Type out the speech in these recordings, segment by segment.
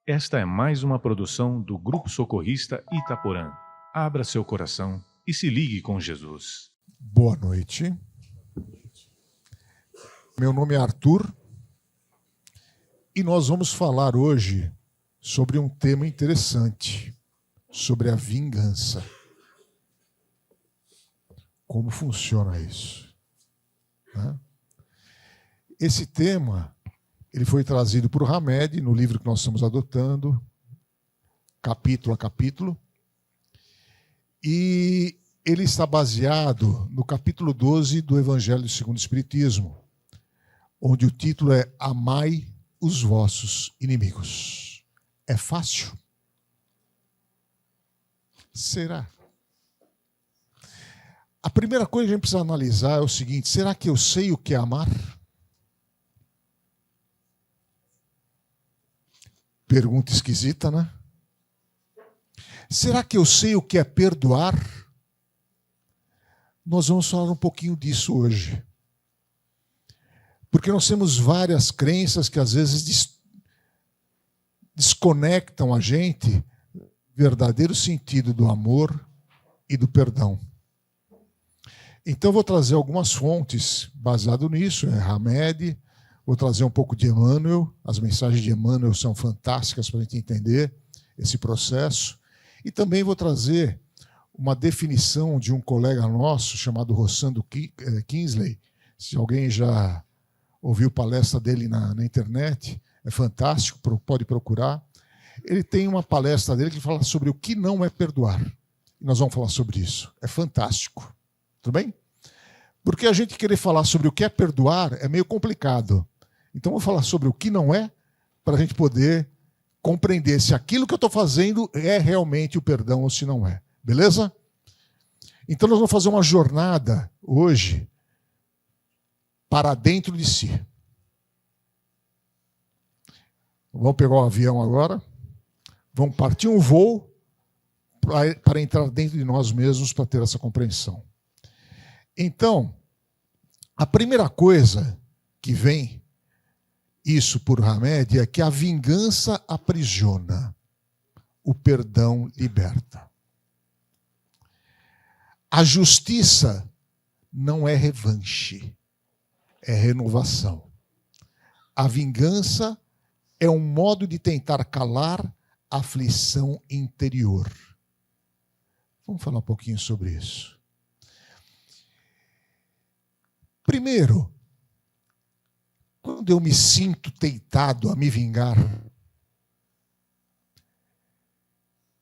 Esta é mais uma produção do Grupo Socorrista Itaporã. Abra seu coração e se ligue com Jesus. Boa noite. Meu nome é Arthur e nós vamos falar hoje sobre um tema interessante, sobre a vingança. Como funciona isso? Né? Esse tema ele foi trazido por Hamed no livro que nós estamos adotando, capítulo a capítulo, e ele está baseado no capítulo 12 do Evangelho segundo o Espiritismo, onde o título é Amai os vossos inimigos. É fácil? Será? A primeira coisa que a gente precisa analisar é o seguinte: será que eu sei o que é amar? Pergunta esquisita, né? Será que eu sei o que é perdoar? Nós vamos falar um pouquinho disso hoje. Porque nós temos várias crenças que às vezes desconectam a gente do verdadeiro sentido do amor e do perdão. Então eu vou trazer algumas fontes baseado nisso, Hamed. Vou trazer um pouco de Emmanuel. As mensagens de Emmanuel são fantásticas para a gente entender esse processo. E também vou trazer uma definição de um colega nosso chamado Rossando Kingsley. Se alguém já ouviu palestra dele na internet, é fantástico, pode procurar. Ele tem uma palestra dele que fala sobre o que não é perdoar. E nós vamos falar sobre isso. É fantástico. Tudo bem? Porque a gente querer falar sobre o que é perdoar é meio complicado. Então, eu vou falar sobre o que não é, para a gente poder compreender se aquilo que eu estou fazendo é realmente o perdão ou se não é. Beleza? Então, nós vamos fazer uma jornada hoje para dentro de si. Vamos pegar o avião agora. Vamos partir um voo para entrar dentro de nós mesmos para ter essa compreensão. Então, a primeira coisa que vem isso por Hamed é que a vingança aprisiona, o perdão liberta. A justiça não é revanche, é renovação. A vingança é um modo de tentar calar a aflição interior. Vamos falar um pouquinho sobre isso. Primeiro, quando eu me sinto tentado a me vingar,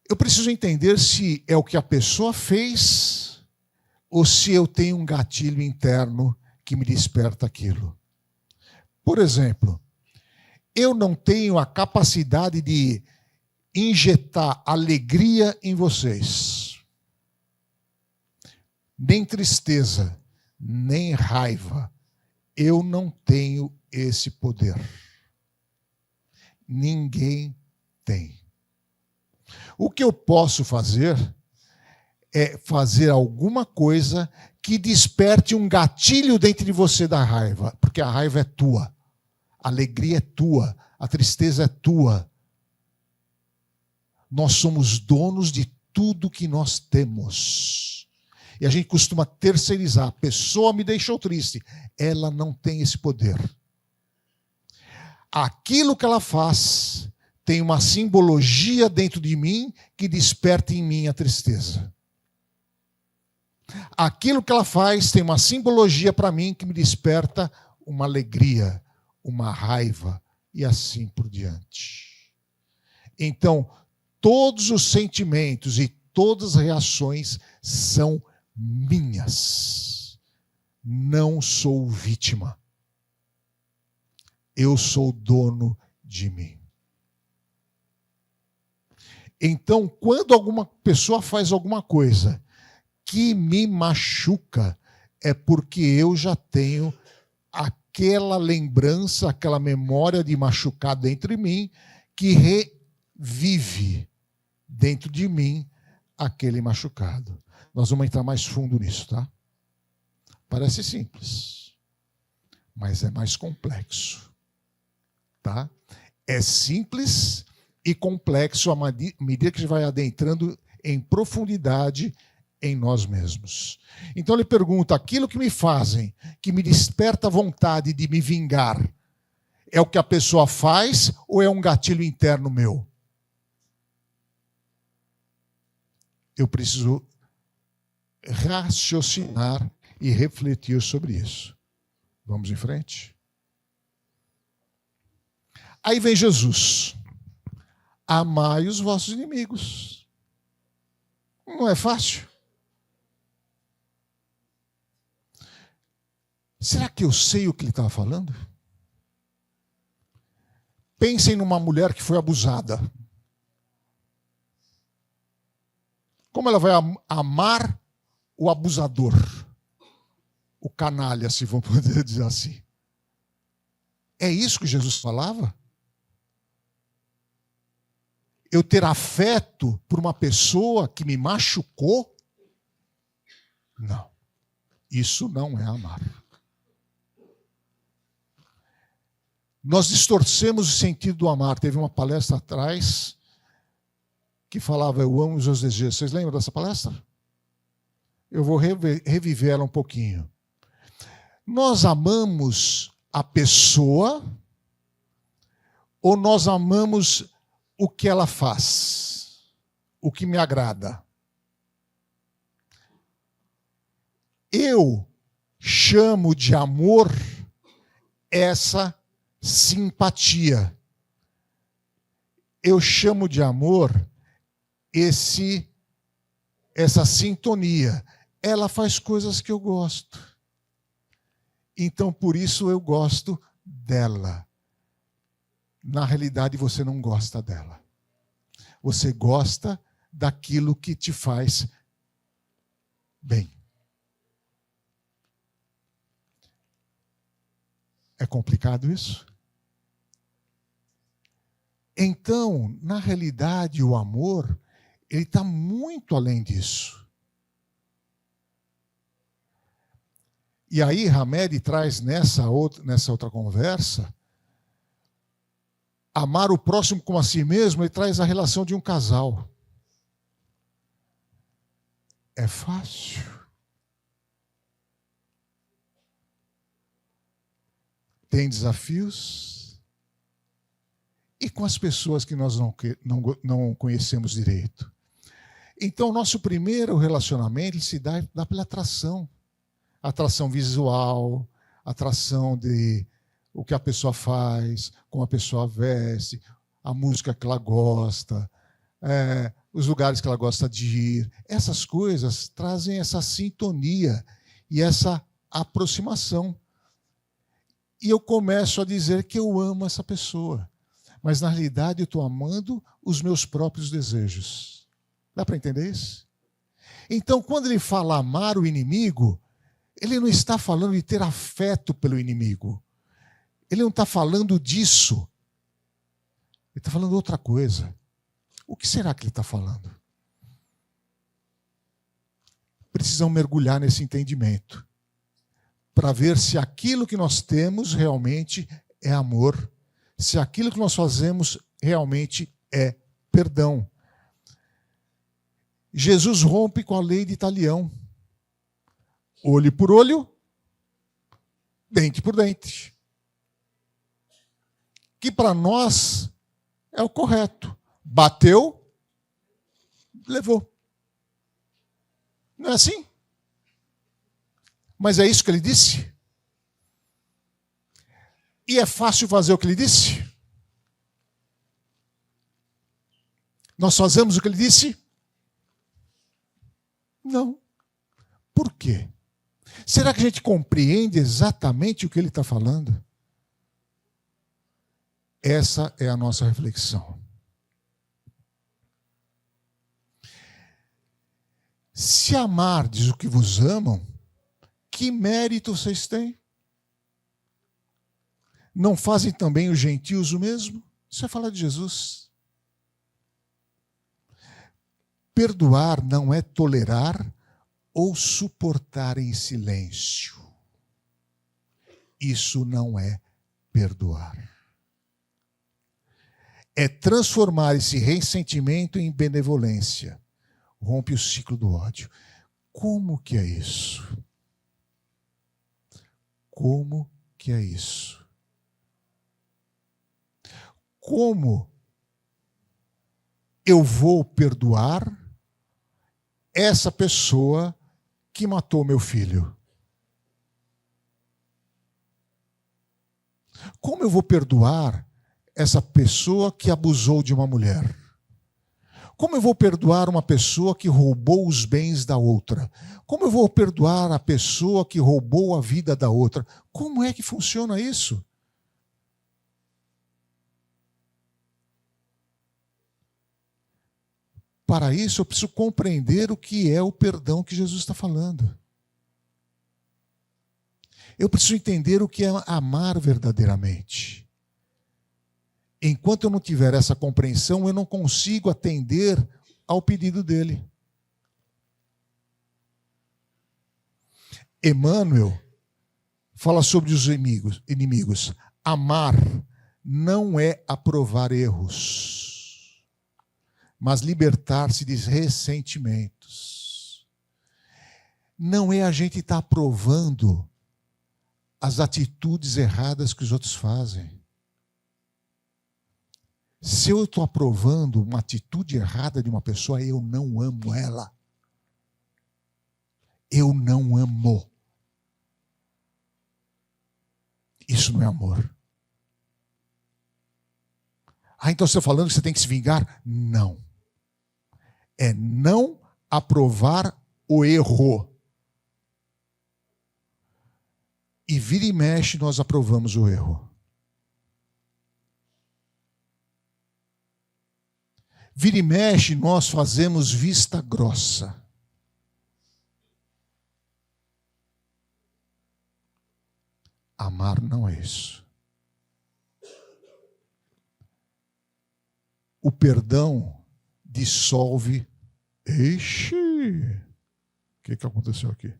eu preciso entender se é o que a pessoa fez ou se eu tenho um gatilho interno que me desperta aquilo. Por exemplo, eu não tenho a capacidade de injetar alegria em vocês, nem tristeza, nem raiva. Eu não tenho esse poder. Ninguém tem. O que eu posso fazer é fazer alguma coisa que desperte um gatilho dentro de você da raiva, porque a raiva é tua, a alegria é tua, a tristeza é tua. Nós somos donos de tudo que nós temos. E a gente costuma terceirizar. A pessoa me deixou triste. Ela não tem esse poder. Aquilo que ela faz tem uma simbologia dentro de mim que desperta em mim a tristeza. Aquilo que ela faz tem uma simbologia para mim que me desperta uma alegria, uma raiva e assim por diante. Então, todos os sentimentos e todas as reações são minhas. Não sou vítima. Eu sou dono de mim. Então, quando alguma pessoa faz alguma coisa que me machuca, é porque eu já tenho aquela lembrança, aquela memória de machucar dentro de mim, que revive dentro de mim aquele machucado. Nós vamos entrar mais fundo nisso, tá? Parece simples, mas é mais complexo, tá? É simples e complexo à medida que a gente vai adentrando em profundidade em nós mesmos. Então ele pergunta: aquilo que me fazem, que me desperta a vontade de me vingar, é o que a pessoa faz ou é um gatilho interno meu? Eu preciso raciocinar e refletir sobre isso. Vamos em frente? Aí vem Jesus. Amai os vossos inimigos. Não é fácil? Será que eu sei o que ele estava falando? Pensem numa mulher que foi abusada. Como ela vai amar o abusador? O canalha, se vamos poder dizer assim. É isso que Jesus falava? Eu ter afeto por uma pessoa que me machucou? Não. Isso não é amar. Nós distorcemos o sentido do amar. Teve uma palestra atrás que falava: eu amo os meus desejos. Vocês lembram dessa palestra? Eu vou reviver ela um pouquinho. Nós amamos a pessoa ou nós amamos o que ela faz, o que me agrada? Eu chamo de amor essa simpatia. Eu chamo de amor essa sintonia. Ela faz coisas que eu gosto. Então, por isso eu gosto dela. Na realidade, você não gosta dela. Você gosta daquilo que te faz bem. É complicado isso? Então, na realidade, o amor, ele está muito além disso. E aí, Hamed traz nessa outra conversa, amar o próximo como a si mesmo, ele traz a relação de um casal. É fácil? Tem desafios? E com as pessoas que nós não conhecemos direito? Então, nosso primeiro relacionamento se dá pela atração. Atração visual, atração de o que a pessoa faz, como a pessoa veste, a música que ela gosta, os lugares que ela gosta de ir. Essas coisas trazem essa sintonia e essa aproximação. E eu começo a dizer que eu amo essa pessoa. Mas, na realidade, eu estou amando os meus próprios desejos. Dá para entender isso? Então, quando ele fala amar o inimigo, ele não está falando de ter afeto pelo inimigo. Ele não está falando disso. Ele está falando outra coisa. O que será que ele está falando? Precisamos mergulhar nesse entendimento para ver se aquilo que nós temos realmente é amor, se aquilo que nós fazemos realmente é perdão. Jesus rompe com a lei de Talião. Olho por olho, dente por dente. Que para nós é o correto. Bateu, levou. Não é assim? Mas é isso que ele disse? E é fácil fazer o que ele disse? Nós fazemos o que ele disse? Não. Por quê? Será que a gente compreende exatamente o que ele está falando? Essa é a nossa reflexão. Se amardes o que vos amam, que mérito vocês têm? Não fazem também os gentios o mesmo? Isso é falar de Jesus. Perdoar não é tolerar ou suportar em silêncio. Isso não é perdoar. é transformar esse ressentimento em benevolência. Rompe o ciclo do ódio. Como que é isso? Como que é isso? Como eu vou perdoar essa pessoa que matou meu filho? Como eu vou perdoar essa pessoa que abusou de uma mulher? Como eu vou perdoar uma pessoa que roubou os bens da outra? Como eu vou perdoar a pessoa que roubou a vida da outra? Como é que funciona isso? Para isso, eu preciso compreender o que é o perdão que Jesus está falando. Eu preciso entender o que é amar verdadeiramente. Enquanto eu não tiver essa compreensão, eu não consigo atender ao pedido dele. Emmanuel fala sobre os inimigos. Amar não é aprovar erros, mas libertar-se de ressentimentos. Não é a gente estar aprovando as atitudes erradas que os outros fazem. Se eu estou aprovando uma atitude errada de uma pessoa, eu não amo ela. Eu não amo. Isso não é amor. Então você está falando que você tem que se vingar? Não. É não aprovar o erro. E vira e mexe, nós aprovamos o erro. Vira e mexe, nós fazemos vista grossa. Amar não é isso. O perdão dissolve. Ixi! O que aconteceu aqui?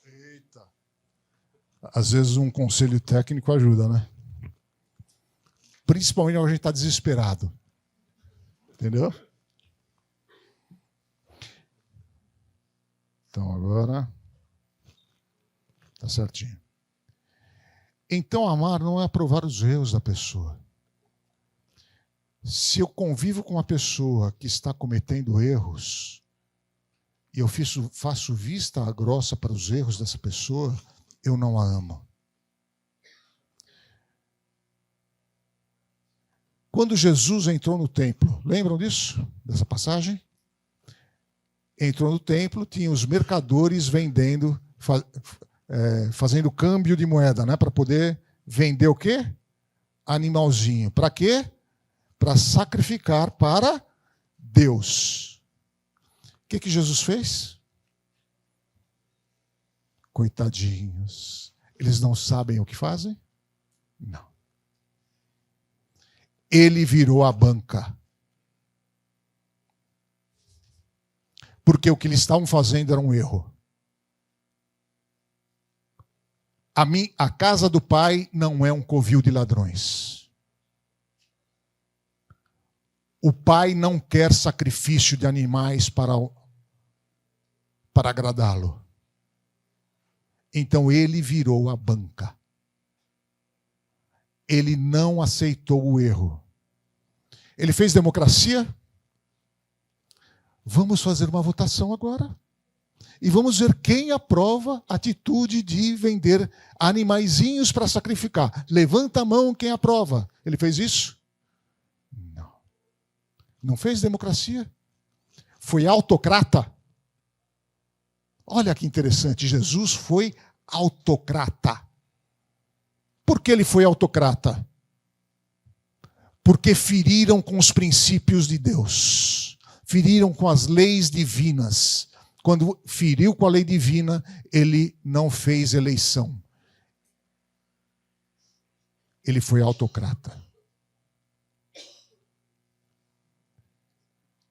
Eita. Às vezes um conselho técnico ajuda, né? Principalmente quando a gente está desesperado. Entendeu? Então agora está certinho. Então amar não é aprovar os erros da pessoa. Se eu convivo com uma pessoa que está cometendo erros e eu faço vista grossa para os erros dessa pessoa, eu não a amo. Quando Jesus entrou no templo, lembram disso? Dessa passagem? Entrou no templo, tinha os mercadores vendendo, fazendo câmbio de moeda, né, para poder vender o quê? Animalzinho. Para quê? Para sacrificar para Deus. O que Jesus fez? Coitadinhos. Eles não sabem o que fazem? Não. Ele virou a banca. Porque o que eles estavam fazendo era um erro. A casa do Pai não é um covil de ladrões. O Pai não quer sacrifício de animais para agradá-lo. Então ele virou a banca. Ele não aceitou o erro. Ele fez democracia? Vamos fazer uma votação agora. E vamos ver quem aprova a atitude de vender animaizinhos para sacrificar. Levanta a mão quem aprova. Ele fez isso? Não. Não fez democracia? Foi autocrata? Olha que interessante, Jesus foi autocrata. Por que ele foi autocrata? Porque feriram com os princípios de Deus. Feriram com as leis divinas. Quando feriu com a lei divina, ele não fez eleição. Ele foi autocrata.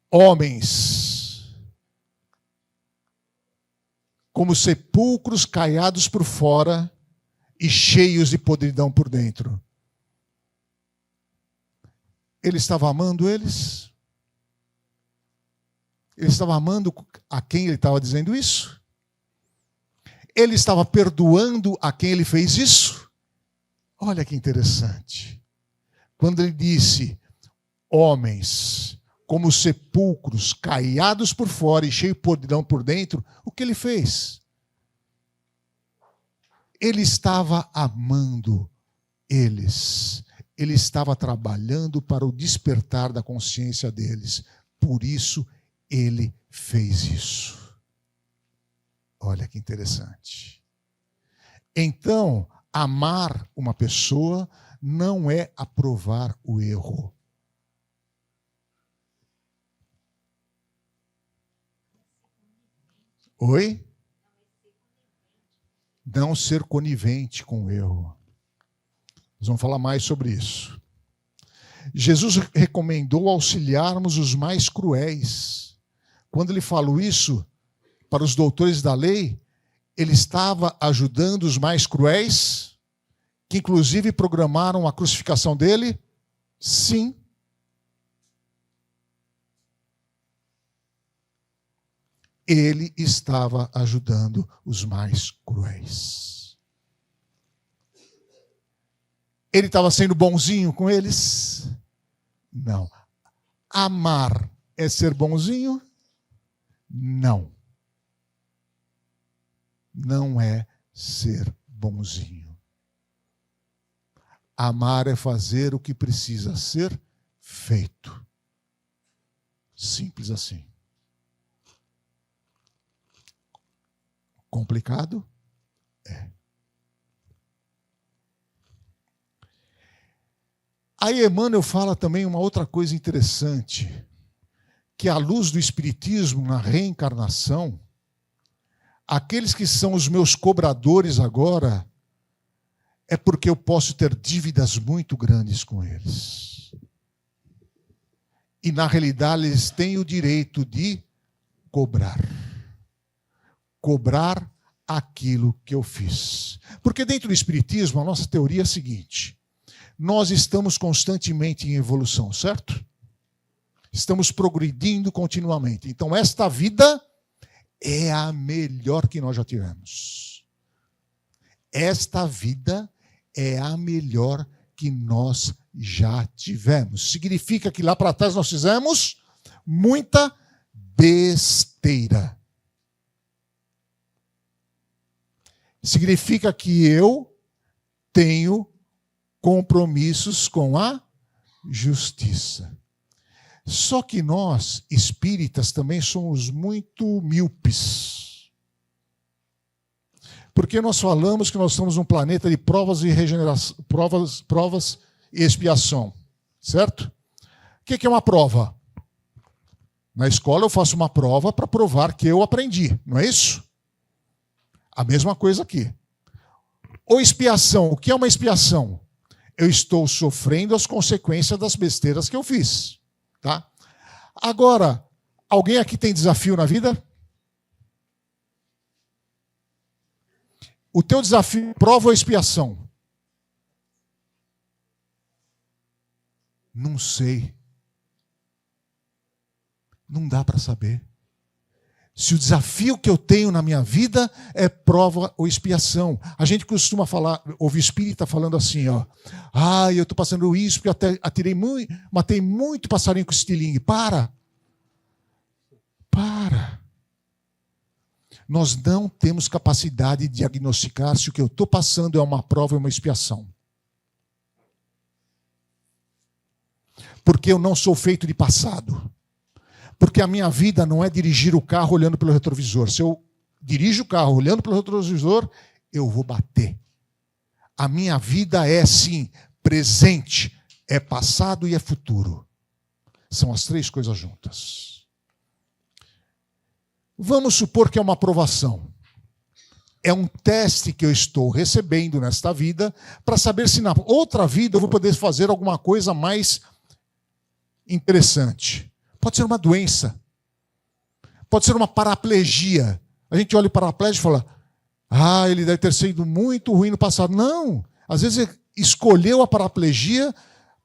Homens, como sepulcros caiados por fora e cheios de podridão por dentro. Ele estava amando eles? Ele estava amando a quem ele estava dizendo isso? Ele estava perdoando a quem ele fez isso? Olha que interessante. Quando ele disse, homens, como sepulcros, caiados por fora e cheios de podridão por dentro, o que ele fez? Ele estava amando eles. Ele estava trabalhando para o despertar da consciência deles. Por isso, ele fez isso. Olha que interessante. Então, amar uma pessoa não é aprovar o erro. Oi? Não ser conivente com o erro. Nós vamos falar mais sobre isso. Jesus recomendou auxiliarmos os mais cruéis. Quando ele falou isso para os doutores da lei, ele estava ajudando os mais cruéis, que inclusive programaram a crucificação dele? Sim. Ele estava ajudando os mais cruéis. Ele estava sendo bonzinho com eles? Não. Amar é ser bonzinho? Não. Não é ser bonzinho. Amar é fazer o que precisa ser feito. Simples assim. Complicado? É. Aí Emmanuel fala também uma outra coisa interessante, que à luz do Espiritismo, na reencarnação, aqueles que são os meus cobradores agora, é porque eu posso ter dívidas muito grandes com eles. E na realidade eles têm o direito de cobrar. Cobrar aquilo que eu fiz. Porque dentro do Espiritismo, a nossa teoria é a seguinte: nós estamos constantemente em evolução, certo? Estamos progredindo continuamente. Então, esta vida é a melhor que nós já tivemos. Esta vida é a melhor que nós já tivemos. Significa que lá para trás nós fizemos muita besteira. Significa que eu tenho compromissos com a justiça. Só que nós, espíritas, também somos muito míopes. Porque nós falamos que nós estamos num planeta de provas e regeneração, provas e expiação. Certo? O que é uma prova? Na escola eu faço uma prova para provar que eu aprendi, não é isso? A mesma coisa aqui. Ou expiação. O que é uma expiação? Eu estou sofrendo as consequências das besteiras que eu fiz. Tá? Agora, alguém aqui tem desafio na vida? O teu desafio é prova ou expiação? Não sei. Não dá para saber. Se o desafio que eu tenho na minha vida é prova ou expiação. A gente costuma falar, ouvir espírita falando assim, ó. Eu estou passando isso porque eu matei muito passarinho com estilingue. Para. Nós não temos capacidade de diagnosticar se o que eu estou passando é uma prova ou uma expiação. Porque eu não sou feito de passado. Porque a minha vida não é dirigir o carro olhando pelo retrovisor. Se eu dirijo o carro olhando pelo retrovisor, eu vou bater. A minha vida é, sim, presente, é passado e é futuro. São as três coisas juntas. Vamos supor que é uma aprovação. É um teste que eu estou recebendo nesta vida para saber se na outra vida eu vou poder fazer alguma coisa mais interessante. Pode ser uma doença. Pode ser uma paraplegia. A gente olha o paraplégico e fala, ele deve ter sido muito ruim no passado. Não. Às vezes ele escolheu a paraplegia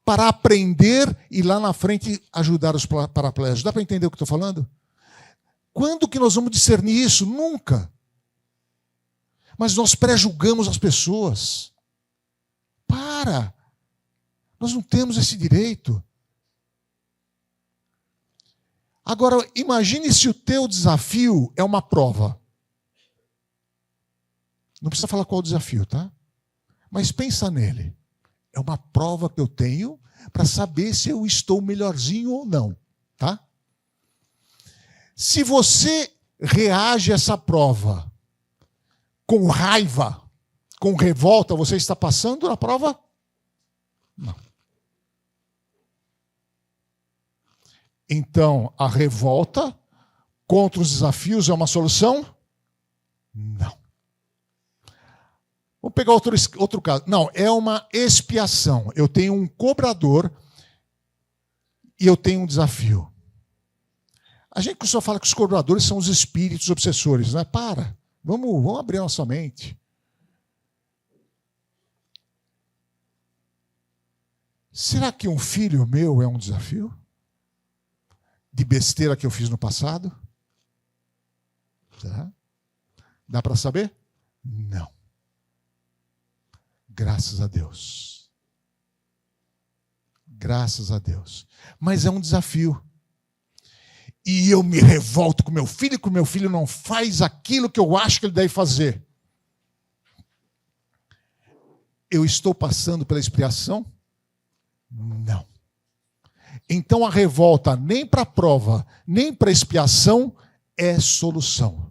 para aprender e lá na frente ajudar os paraplégicos. Dá para entender o que estou falando? Quando que nós vamos discernir isso? Nunca. Mas nós pré-julgamos as pessoas. Para! Nós não temos esse direito. Agora, imagine se o teu desafio é uma prova. Não precisa falar qual o desafio, tá? Mas pensa nele. É uma prova que eu tenho para saber se eu estou melhorzinho ou não, tá? Se você reage a essa prova com raiva, com revolta, você está passando na prova? Não. Então, a revolta contra os desafios é uma solução? Não. Vamos pegar outro caso. Não, é uma expiação. Eu tenho um cobrador e eu tenho um desafio. A gente só fala que os cobradores são os espíritos obsessores, né? Para. Vamos abrir a nossa mente. Será que um filho meu é um desafio? De besteira que eu fiz no passado? Será? Dá para saber? Não. Graças a Deus. Graças a Deus. Mas é um desafio. E eu me revolto com meu filho, que o meu filho não faz aquilo que eu acho que ele deve fazer. Eu estou passando pela expiação? Não. Então a revolta nem para a prova, nem para a expiação é solução.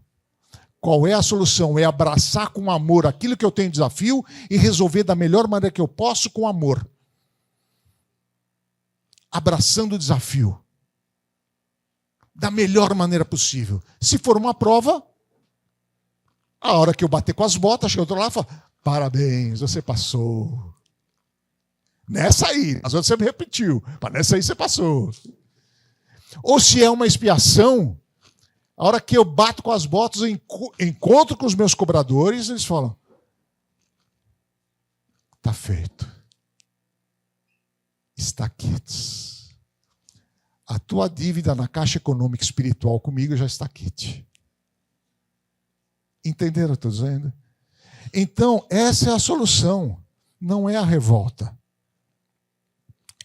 Qual é a solução? É abraçar com amor aquilo que eu tenho desafio e resolver da melhor maneira que eu posso com amor. Abraçando o desafio. Da melhor maneira possível. Se for uma prova, a hora que eu bater com as botas, chega outro lá e fala, parabéns, você passou. Nessa aí, as outras você me repetiu, mas nessa aí você passou. Ou se é uma expiação, a hora que eu bato com as botas, eu encontro com os meus cobradores, eles falam, está feito. Está quieto. A tua dívida na Caixa Econômica Espiritual comigo já está quite. Entenderam o que eu estou dizendo? Então, essa é a solução, não é a revolta.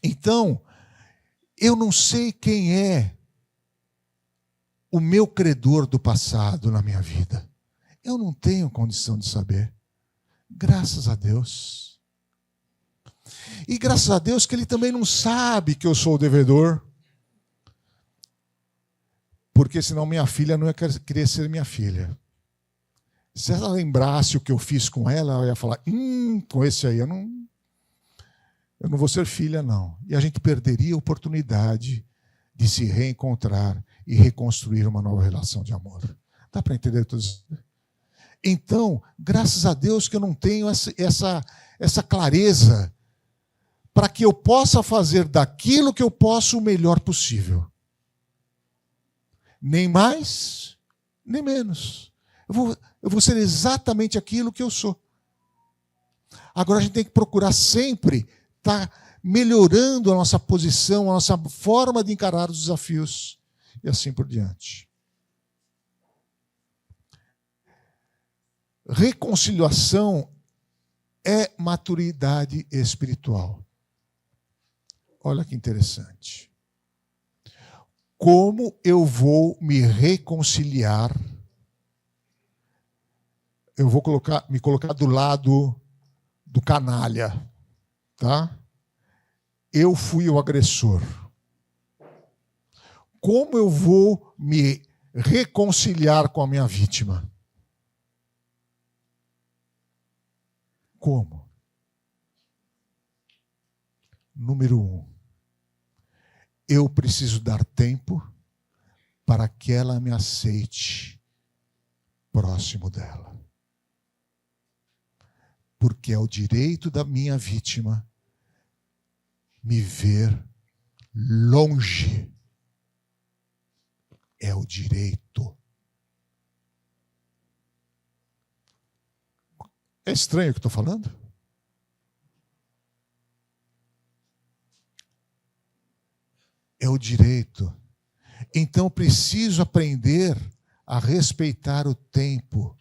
Então, eu não sei quem é o meu credor do passado na minha vida. Eu não tenho condição de saber. Graças a Deus. E graças a Deus que ele também não sabe que eu sou o devedor. Porque senão minha filha não ia querer ser minha filha. Se ela lembrasse o que eu fiz com ela ia falar, com esse aí eu não vou ser filha, não. E a gente perderia a oportunidade de se reencontrar e reconstruir uma nova relação de amor. Dá para entender tudo isso? Então, graças a Deus que eu não tenho essa clareza para que eu possa fazer daquilo que eu posso o melhor possível. Nem mais, nem menos. Eu vou ser exatamente aquilo que eu sou. Agora a gente tem que procurar sempre estar melhorando a nossa posição, a nossa forma de encarar os desafios e assim por diante. Reconciliação é maturidade espiritual. Olha que interessante. Como eu vou me reconciliar? Eu vou me colocar do lado do canalha, tá? Eu fui o agressor. Como eu vou me reconciliar com a minha vítima? Como? Número 1, eu preciso dar tempo para que ela me aceite próximo dela. Porque é o direito da minha vítima me ver longe. É o direito. É estranho o que estou falando? É o direito. Então preciso aprender a respeitar o tempo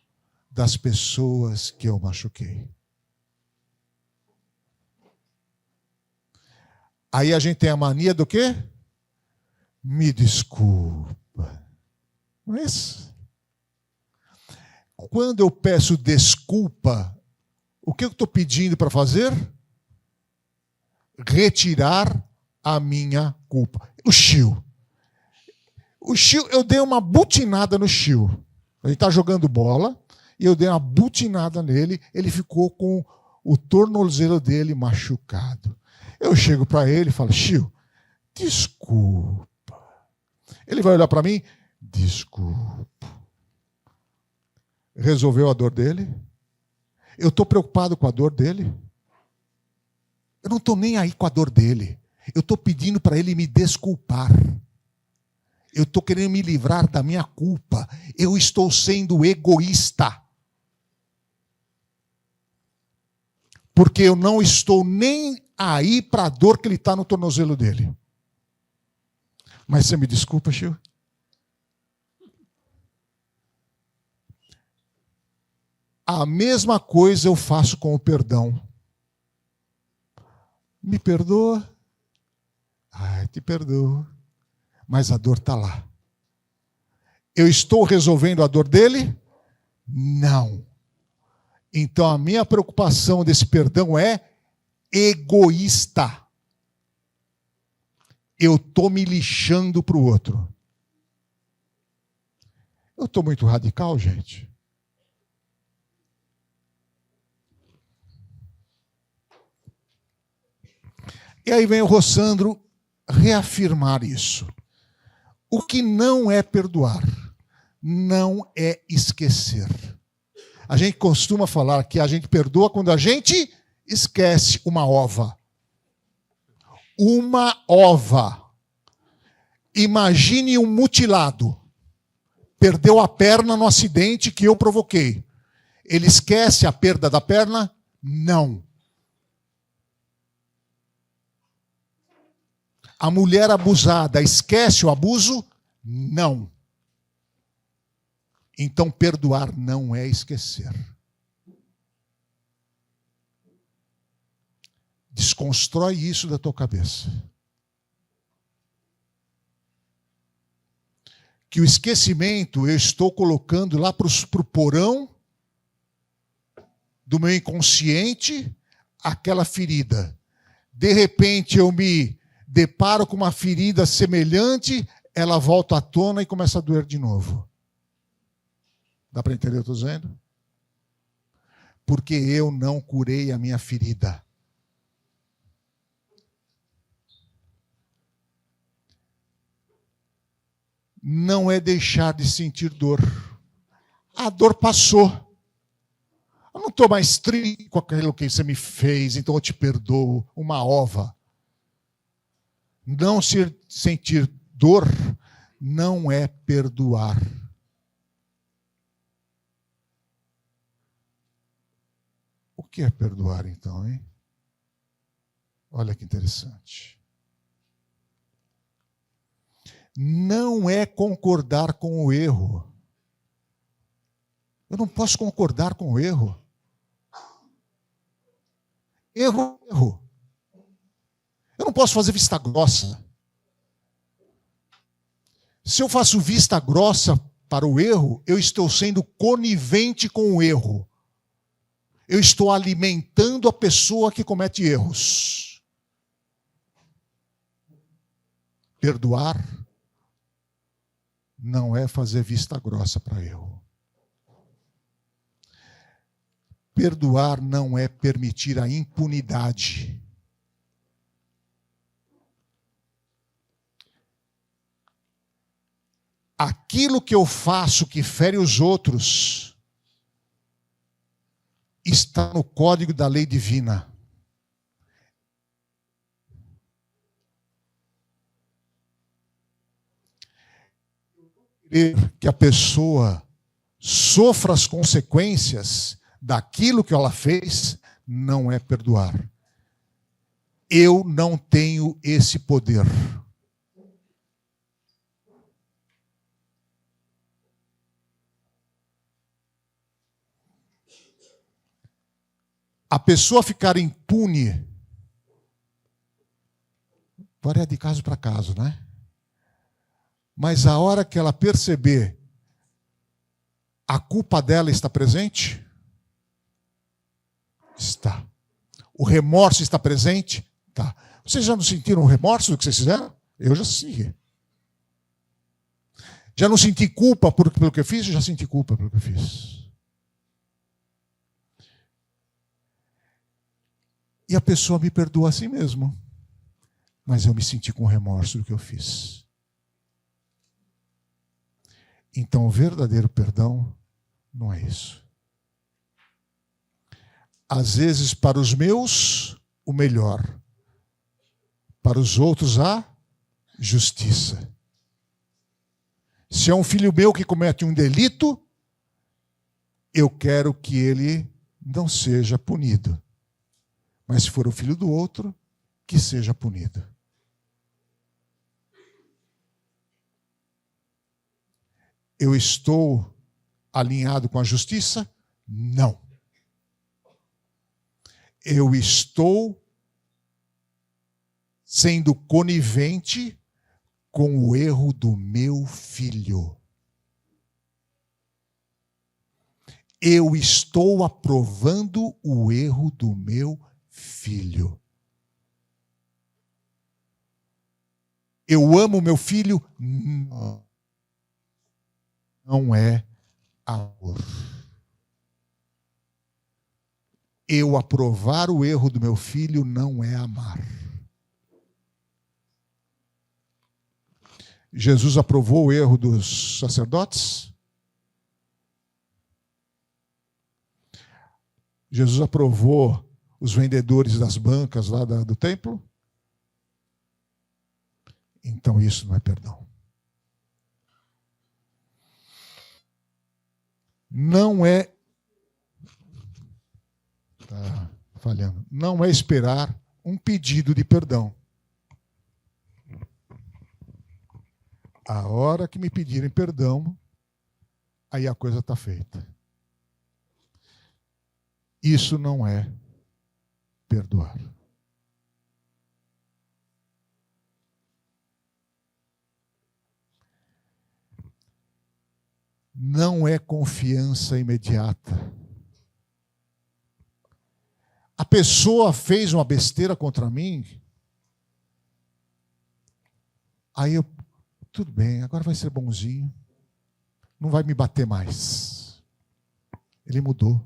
das pessoas que eu machuquei. Aí a gente tem a mania do quê? Me desculpa. Não é isso? Quando eu peço desculpa, o que eu estou pedindo para fazer? Retirar a minha culpa. O Chiu, eu dei uma butinada no Chiu. A gente está jogando bola e eu dei uma butinada nele. Ele ficou com o tornozelo dele machucado. Eu chego para ele e falo, Chiu, desculpa. Ele vai olhar para mim, desculpa. Resolveu a dor dele? Eu estou preocupado com a dor dele? Eu não estou nem aí com a dor dele. Eu estou pedindo para ele me desculpar. Eu estou querendo me livrar da minha culpa. Eu estou sendo egoísta. Porque eu não estou nem aí para a dor que ele está no tornozelo dele. Mas você me desculpa, Chiu? A mesma coisa eu faço com o perdão. Me perdoa? Ai, te perdoo. Mas a dor está lá. Eu estou resolvendo a dor dele? Não. Então a minha preocupação desse perdão é egoísta. Eu estou me lixando para o outro. Eu estou muito radical, gente. E aí vem o Rossandro reafirmar isso. O que não é perdoar, não é esquecer. A gente costuma falar que a gente perdoa quando a gente esquece uma ova. Uma ova. Imagine um mutilado. Perdeu a perna no acidente que eu provoquei. Ele esquece a perda da perna? Não. A mulher abusada esquece o abuso? Não. Então, perdoar não é esquecer. Desconstrói isso da tua cabeça. Que o esquecimento eu estou colocando lá para o porão do meu inconsciente, aquela ferida. De repente eu me deparo com uma ferida semelhante, ela volta à tona e começa a doer de novo. Dá para entender o que eu estou dizendo? Porque eu não curei a minha ferida. Não é deixar de sentir dor. A dor passou. Eu não estou mais triste com aquilo que você me fez, então eu te perdoo. Uma ova. Não sentir dor não é perdoar. O que é perdoar, então, hein? Olha que interessante. Não é concordar com o erro. Eu não posso concordar com o erro. Erro. Eu não posso fazer vista grossa. Se eu faço vista grossa para o erro, eu estou sendo conivente com o erro. Eu estou alimentando a pessoa que comete erros. Perdoar não é fazer vista grossa para erro. Perdoar não é permitir a impunidade. Aquilo que eu faço que fere os outros está no código da lei divina. Que a pessoa sofra as consequências daquilo que ela fez não é perdoar. Eu não tenho esse poder. A pessoa ficar impune varia de caso para caso, né? Mas a hora que ela perceber a culpa dela está presente? Está. O remorso está presente? Tá. Vocês já não sentiram remorso do que vocês fizeram? Eu já senti. Já não senti culpa pelo que eu fiz? Eu já senti culpa pelo que eu fiz. E a pessoa me perdoa assim mesmo. Mas eu me senti com remorso do que eu fiz. Então, o verdadeiro perdão não é isso. Às vezes, para os meus, o melhor. Para os outros, a justiça. Se é um filho meu que comete um delito, eu quero que ele não seja punido. Mas se for o filho do outro, que seja punido. Eu estou alinhado com a justiça? Não. Eu estou sendo conivente com o erro do meu filho. Eu estou aprovando o erro do meu filho. Eu amo meu filho? Não é amor. Eu aprovar o erro do meu filho não é amar. Jesus aprovou o erro dos sacerdotes? Jesus aprovou os vendedores das bancas lá do templo? Então isso não é perdão. Não é... Está falhando. Não é esperar um pedido de perdão. A hora que me pedirem perdão, aí a coisa está feita. Isso não é perdoar. Não é confiança imediata. A pessoa fez uma besteira contra mim, aí eu, tudo bem, agora vai ser bonzinho, não vai me bater mais. Ele mudou.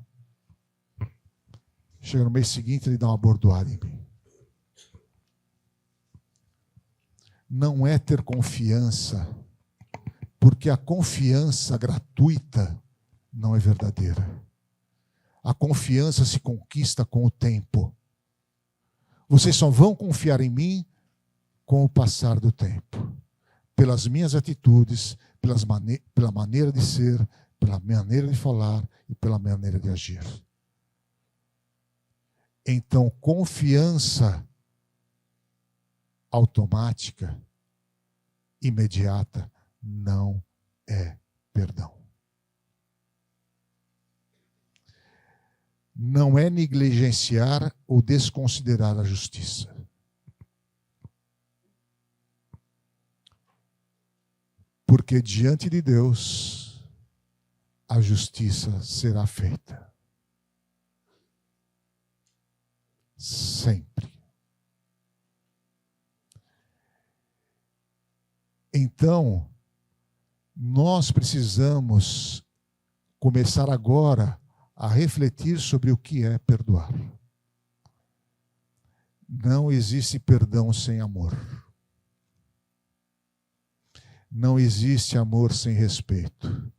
Chega no mês seguinte, ele dá uma bordoada em mim. Não é ter confiança, porque a confiança gratuita não é verdadeira. A confiança se conquista com o tempo. Vocês só vão confiar em mim com o passar do tempo. Pelas minhas atitudes, pela maneira de ser, pela maneira de falar e pela maneira de agir. Então, confiança automática, imediata, não é perdão. Não é negligenciar ou desconsiderar a justiça. Porque diante de Deus, a justiça será feita. Sempre. Então, nós precisamos começar agora a refletir sobre o que é perdoar. Não existe perdão sem amor. Não existe amor sem respeito.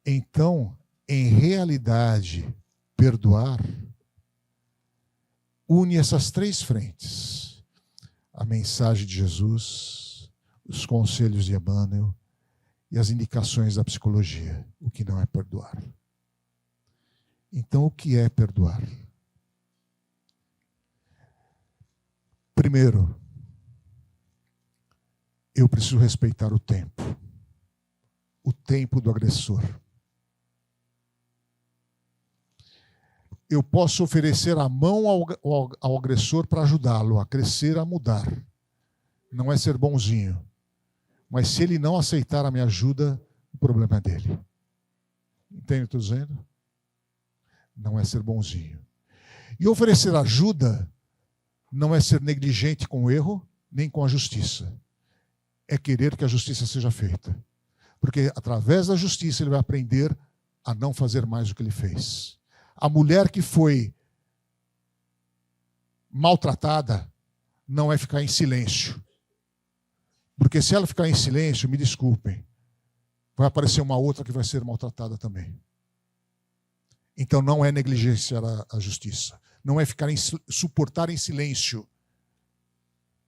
Então, em realidade, perdoar une essas três frentes: a mensagem de Jesus, os conselhos de Emmanuel e as indicações da psicologia, o que não é perdoar. Então, o que é perdoar? Primeiro, eu preciso respeitar o tempo do agressor. Eu posso oferecer a mão ao agressor para ajudá-lo a crescer, a mudar. Não é ser bonzinho. Mas se ele não aceitar a minha ajuda, o problema é dele. Entende o que eu estou dizendo? Não é ser bonzinho. E oferecer ajuda não é ser negligente com o erro, nem com a justiça. É querer que a justiça seja feita. Porque através da justiça ele vai aprender a não fazer mais o que ele fez. A mulher que foi maltratada não é ficar em silêncio. Porque se ela ficar em silêncio, me desculpem, vai aparecer uma outra que vai ser maltratada também. Então não é negligenciar a justiça. Não é suportar em silêncio.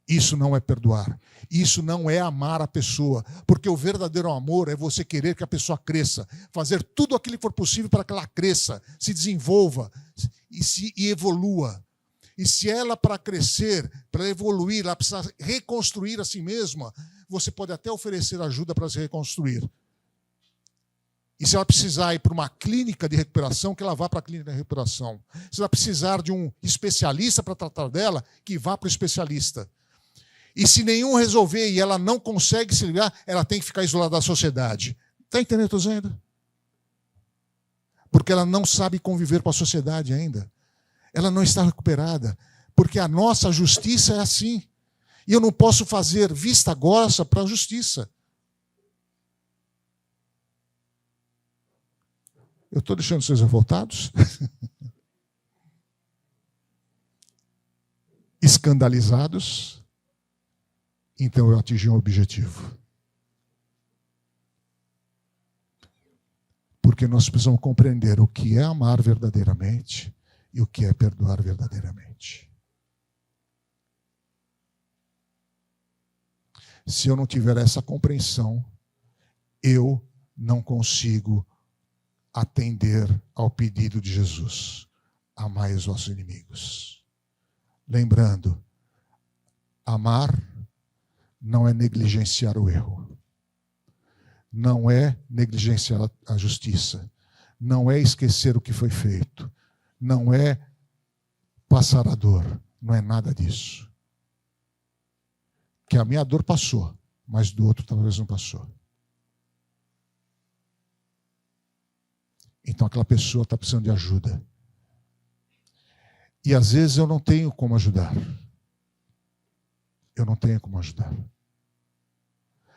Isso não é perdoar. Isso não é amar a pessoa. Porque o verdadeiro amor é você querer que a pessoa cresça. Fazer tudo aquilo que for possível para que ela cresça, se desenvolva e evolua. E se ela, para crescer, para evoluir, ela precisa reconstruir a si mesma, você pode até oferecer ajuda para se reconstruir. E se ela precisar ir para uma clínica de recuperação, que ela vá para a clínica de recuperação. Se ela precisar de um especialista para tratar dela, que vá para o especialista. E se nenhum resolver e ela não consegue se ligar, ela tem que ficar isolada da sociedade. Está entendendo o que eu estou dizendo? Porque ela não sabe conviver com a sociedade ainda. Ela não está recuperada. Porque a nossa justiça é assim. E eu não posso fazer vista grossa para a justiça. Eu estou deixando vocês revoltados? Escandalizados? Então eu atingi um objetivo. Porque nós precisamos compreender o que é amar verdadeiramente e o que é perdoar verdadeiramente. Se eu não tiver essa compreensão, eu não consigo atender ao pedido de Jesus: amai os vossos inimigos. Lembrando, amar não é negligenciar o erro. Não é negligenciar a justiça. Não é esquecer o que foi feito. Não é passar a dor. Não é nada disso. Que a minha dor passou, mas do outro talvez não passou. Então aquela pessoa está precisando de ajuda. E às vezes eu não tenho como ajudar. Eu não tenho como ajudar.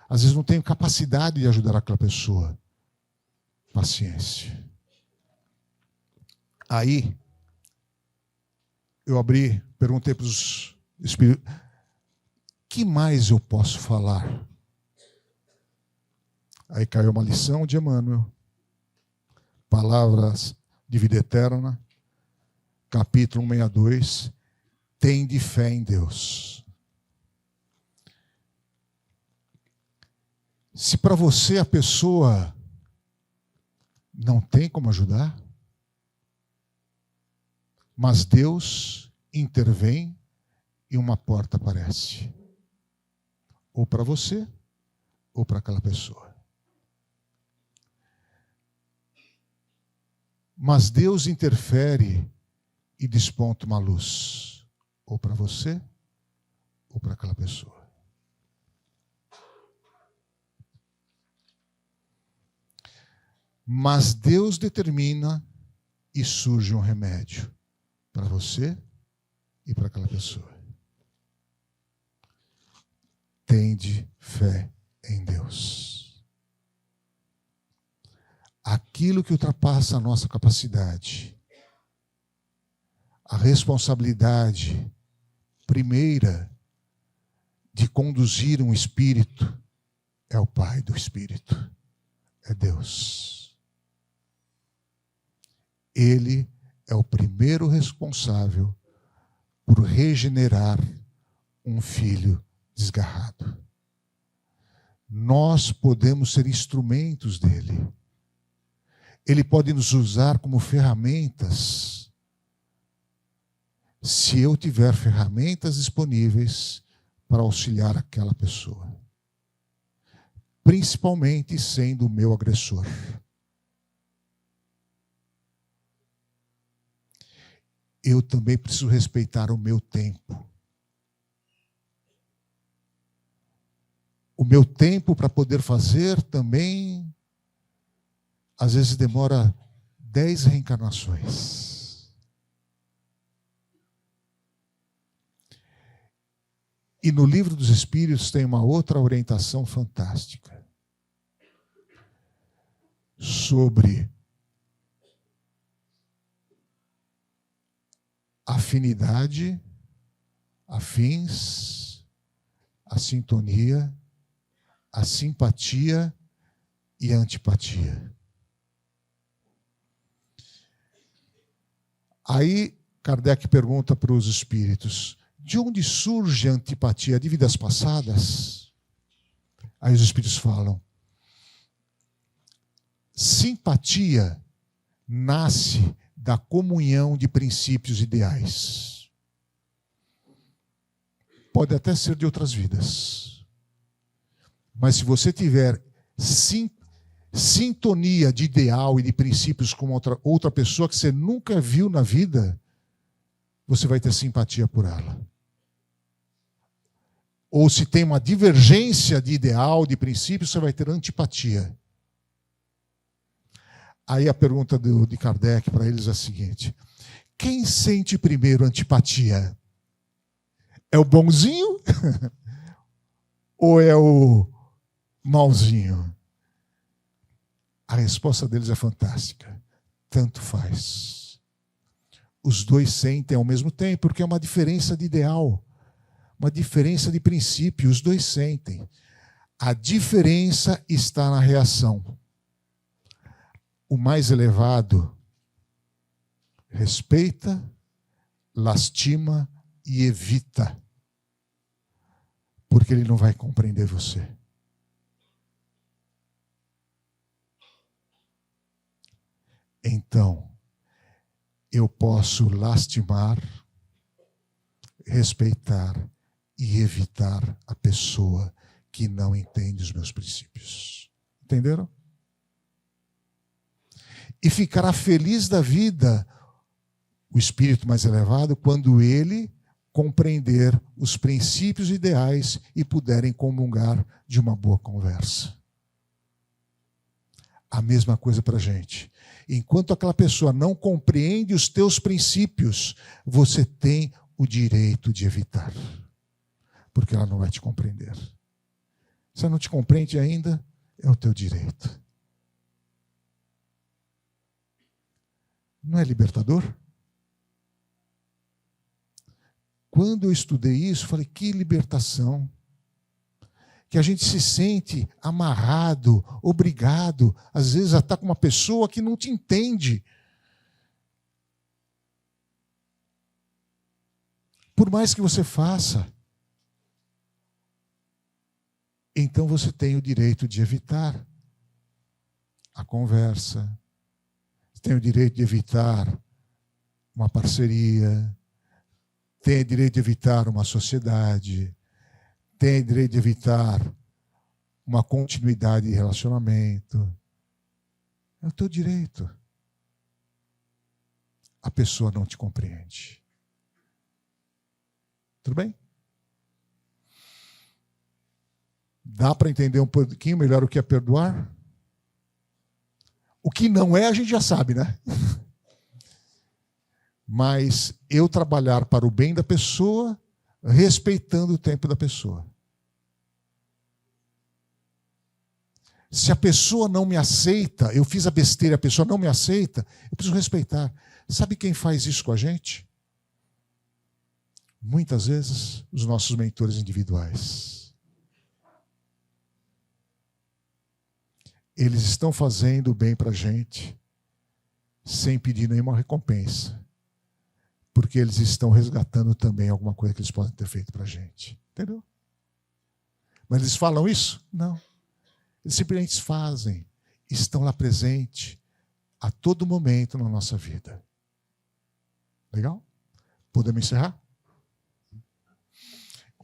Às vezes não tenho capacidade de ajudar aquela pessoa. Paciência. Aí, eu perguntei para os espíritos: que mais eu posso falar? Aí caiu uma lição de Emmanuel. Palavras de vida eterna. Capítulo 162. Tende fé em Deus. Se para você a pessoa não tem como ajudar, mas Deus intervém e uma porta aparece. Ou para você, ou para aquela pessoa. Mas Deus interfere e desponta uma luz. Ou para você, ou para aquela pessoa. Mas Deus determina e surge um remédio para você e para aquela pessoa. Tende fé em Deus. aquilo que ultrapassa a nossa capacidade, a responsabilidade primeira de conduzir um espírito é o Pai do Espírito, é Deus. Ele é o primeiro responsável por regenerar um filho desgarrado. Nós podemos ser instrumentos dele. Ele pode nos usar como ferramentas. Se eu tiver ferramentas disponíveis para auxiliar aquela pessoa. Principalmente sendo o meu agressor. Eu também preciso respeitar o meu tempo. O meu tempo para poder fazer também, às vezes demora 10 reencarnações. E no Livro dos Espíritos tem uma outra orientação fantástica sobre afinidade, afins, a sintonia, a simpatia e a antipatia. Aí Kardec pergunta para os espíritos: de onde surge a antipatia? De vidas passadas? Aí os espíritos falam: simpatia nasce da comunhão de princípios ideais. Pode até ser de outras vidas. Mas se você tiver sintonia de ideal e de princípios com outra pessoa que você nunca viu na vida, você vai ter simpatia por ela. Ou se tem uma divergência de ideal, de princípios, você vai ter antipatia. Aí a pergunta de Kardec para eles é a seguinte: quem sente primeiro antipatia? É o bonzinho ou é o malzinho? A resposta deles é fantástica. Tanto faz. Os dois sentem ao mesmo tempo, porque é uma diferença de ideal, uma diferença de princípio. Os dois sentem. A diferença está na reação. O mais elevado respeita, lastima e evita, porque ele não vai compreender você. Então, eu posso lastimar, respeitar e evitar a pessoa que não entende os meus princípios. Entenderam? E ficará feliz da vida o espírito mais elevado quando ele compreender os princípios ideais e puderem comungar de uma boa conversa. A mesma coisa para a gente. Enquanto aquela pessoa não compreende os teus princípios, você tem o direito de evitar. Porque ela não vai te compreender. Se ela não te compreende ainda, é o teu direito. Não é libertador? Quando eu estudei isso, falei, que libertação. Que a gente se sente amarrado, obrigado, às vezes a estar com uma pessoa que não te entende. Por mais que você faça. Então você tem o direito de evitar a conversa. Você tem o direito de evitar uma parceria. Tem o direito de evitar uma sociedade. Tem o direito de evitar uma continuidade de relacionamento. É o teu direito. A pessoa não te compreende. Tudo bem? Dá para entender um pouquinho melhor o que é perdoar? O que não é, a gente já sabe, né? Mas eu trabalhar para o bem da pessoa, respeitando o tempo da pessoa. Se a pessoa não me aceita, eu fiz a besteira, a pessoa não me aceita, eu preciso respeitar. Sabe quem faz isso com a gente? Muitas vezes, os nossos mentores individuais. Eles estão fazendo o bem para a gente, sem pedir nenhuma recompensa. Porque eles estão resgatando também alguma coisa que eles podem ter feito para a gente. Entendeu? Mas eles falam isso? Não. Eles simplesmente fazem. Estão lá presentes a todo momento na nossa vida. Legal? Podemos encerrar?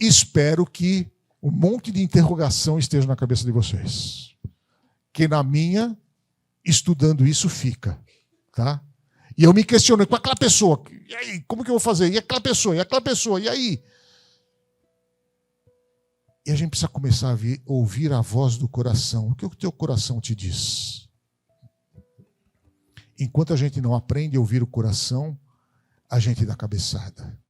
Espero que um monte de interrogação esteja na cabeça de vocês. Que na minha, estudando isso, fica. Tá? E eu me questiono, com aquela pessoa, e aí, como que eu vou fazer? E aquela pessoa, e aí? E a gente precisa começar a ouvir a voz do coração. O que o teu coração te diz? Enquanto a gente não aprende a ouvir o coração, a gente dá cabeçada.